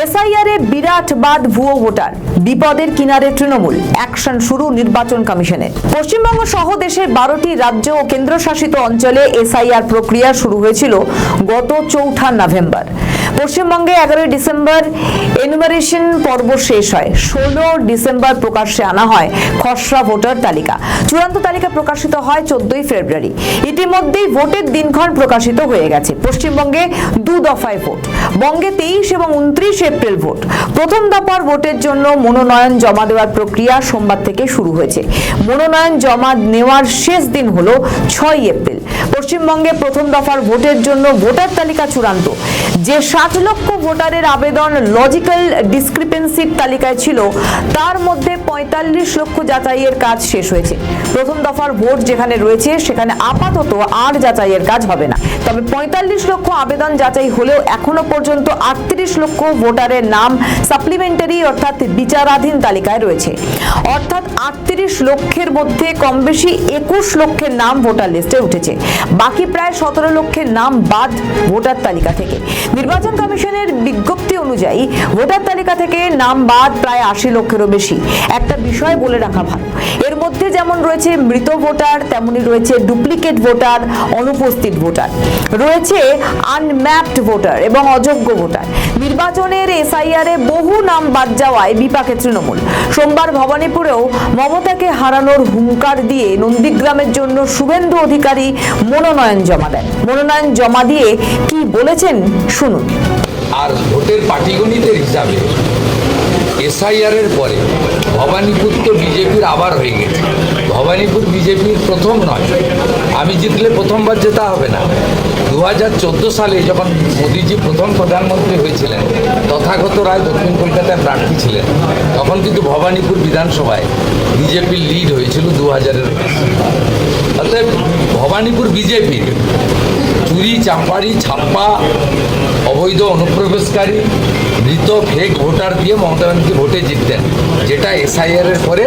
SIR এ বিরাট বাদ ভুয়ো voter, বিপদের কিনারে তৃণমূল, অ্যাকশন শুরু নির্বাচন কমিশনের। পশ্চিমবঙ্গ সহ দেশের 12টি রাজ্য ও কেন্দ্রশাসিত অঞ্চলে এসআইআর প্রক্রিয়া শুরু হয়েছিল গত 4 নভেম্বর। পশ্চিমবঙ্গে 11 ডিসেম্বর এনুমারেশন পর্ব শেষ হয়। 16 ডিসেম্বর প্রকাশ্যে আনা হয় খসড়া ভোটার তালিকা। চূড়ান্ত তালিকা প্রকাশিত হয় 14 ফেব্রুয়ারি। ইতিমধ্যেই ভোটের দিনক্ষণ প্রকাশিত হয়ে গেছে। পশ্চিমবঙ্গে 2 দফায় ভোট, বঙ্গে 23 এবং 29 এপ্রিল ভোট। প্রথম দফার ভোটের জন্য মনোনয়ন জমা দেওয়ার প্রক্রিয়া সোমবার থেকে শুরু হয়েছে। মনোনয়ন জমা নেওয়ার শেষ দিন হলো 6 এপ্রিল। পশ্চিমবঙ্গে প্রথম দফার ভোটের জন্য ভোটার তালিকা চূড়ান্ত। যে 60 লক্ষ ভোটারের আবেদন লজিক্যাল ডিসক্রিপেন্সির তালিকায় ছিল, তার মধ্যে 45 লক্ষ যাচাইয়ের কাজ শেষ হয়েছে। প্রথম দফার ভোট যেখানে রয়েছে সেখানে আপাতত আর যাচাইয়ের কাজ হবে না। তবে 45 লক্ষ আবেদন যাচাই হলেও এখনো পর্যন্ত 38 লক্ষ ভোটারের নাম সাপ্লিমেন্টারি অর্থাৎ বিচারাধীন তালিকায় রয়েছে। অর্থাৎ 38 লক্ষের মধ্যে কম বেশি 21 লক্ষের নাম ভোটার লিস্টে উঠেছে। বাকি প্রায় 17 লক্ষের নাম বাদ ভোটার তালিকা থেকে। নির্বাচন কমিশনের বিজ্ঞপ্তি অনুযায়ী ভোটার তালিকা থেকে নাম বাদ প্রায় 80 লক্ষেরও বেশি। একটা বিষয় বলে রাখা ভালো, এর মধ্যে যেমন রয়েছে মৃত ভোটার, তেমনি রয়েছে ডুপ্লিকেট ভোটার, অনুপস্থিত ভোটার, রয়েছে আনম্যাপড ভোটার এবং অযোগ্য ভোটার। নির্বাচনের এসআইআর এ বহু নাম বাদ যাওয়ায় বিপাকে তৃণমূল। সোমবার ভবানীপুরেও মমতাকে হারানোর হুঙ্কার দিয়ে নন্দীগ্রামের জন্য শুভেন্দু অধিকারী মনোনয়ন জমা দেন। মনোনয়ন জমা দিয়ে কি বলেছেন শুনুন। আর ভোটের পাটিগণিতের হিসাবে এসআইআর এর পরে ভবানীপুর তো বিজেপির আবার হয়ে গেছে। ভবানীপুর বিজেপির প্রথম নয়, আমি জিতলে প্রথমবার জেতা হবে না। 2014 সালে যখন মোদিজি প্রথম প্রধানমন্ত্রী হয়েছিলেন, তথাগত রায় দক্ষিণ কলকাতায় প্রার্থী ছিলেন, তখন কিন্তু ভবানীপুর বিধানসভায় বিজেপির লিড হয়েছিল 2000-এর। অর্থাৎ ভবানীপুর বিজেপির চুরি চাম্পারি ছাপ্পা অবৈধ অনুপ্রবেশকারী মৃত ফেক ভোটার দিয়ে মমতা ব্যানার্জি ভোটে জিততেন, যেটা এসআইআর এর পরে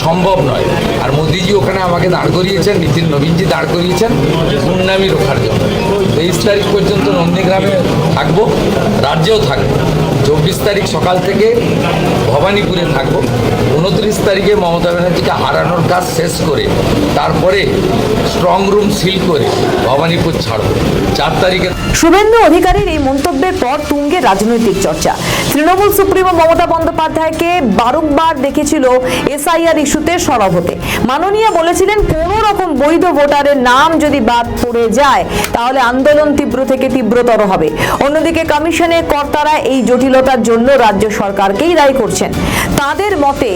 সম্ভব নয়। আর মোদিজি ওখানে আমাকে দাঁড় করিয়েছেন, নিতিন নবীনজি দাঁড় করিয়েছেন গুন্ডামি রোখার জন্য। 23 তারিখ পর্যন্ত নন্দীগ্রামে থাকবো, রাজ্যেও থাকবো। 24 তারিখ সকাল থেকে ভবানীপুরে থাকবো। 29 তারিখে মমতা ব্যানার্জিকে হারানোর কাজ শেষ করে তারপরে স্ট্রং রুম সিল করে ভবানীপুর ছাড়বো। 4 তারিখে শুভেন্দু অধিকারীর এই মন্তব্যের পর তুঙ্গে রাজনৈতিক চর্চা। তৃণমূল সুপ্রিমো মমতা বন্দ্যোপাধ্যায়কে বারংবার দেখেছিল এসআইআর ইস্যুতে সরব হতে। মাননীয়া বলেছিলেন, কোন রকম বৈধ ভোটারের নাম যদি বাদ পড়ে যায় তাহলে আন্দোলন তীব্র থেকে তীব্রতর হবে। অন্যদিকে কমিশনের কর্তারা এই জটিলতার জন্য রাজ্য সরকারকেই দায়ী করছেন। তাদের মতে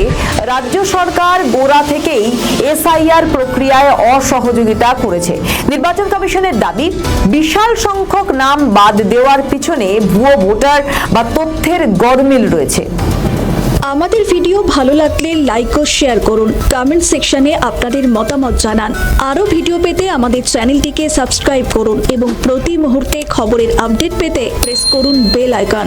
রাজ্য সরকার গোড়া থেকেই এসআইআর প্রক্রিয়ায় অসহযোগিতা করেছে। নির্বাচন কমিশনের দাবি, বিশাল সংখ্যক নাম বাদ দেওয়ার পিছনে ভুয়ো ভোটার বা তথ্যের গরমিল রয়েছে। আমাদের ভিডিও ভালো লাগলে লাইক ও শেয়ার করুন, কমেন্ট সেকশনে আপনাদের মতামত জানান। আরও ভিডিও পেতে আমাদের চ্যানেলটিকে সাবস্ক্রাইব করুন এবং প্রতি মুহূর্তে খবরের আপডেট পেতে প্রেস করুন বেল আইকন।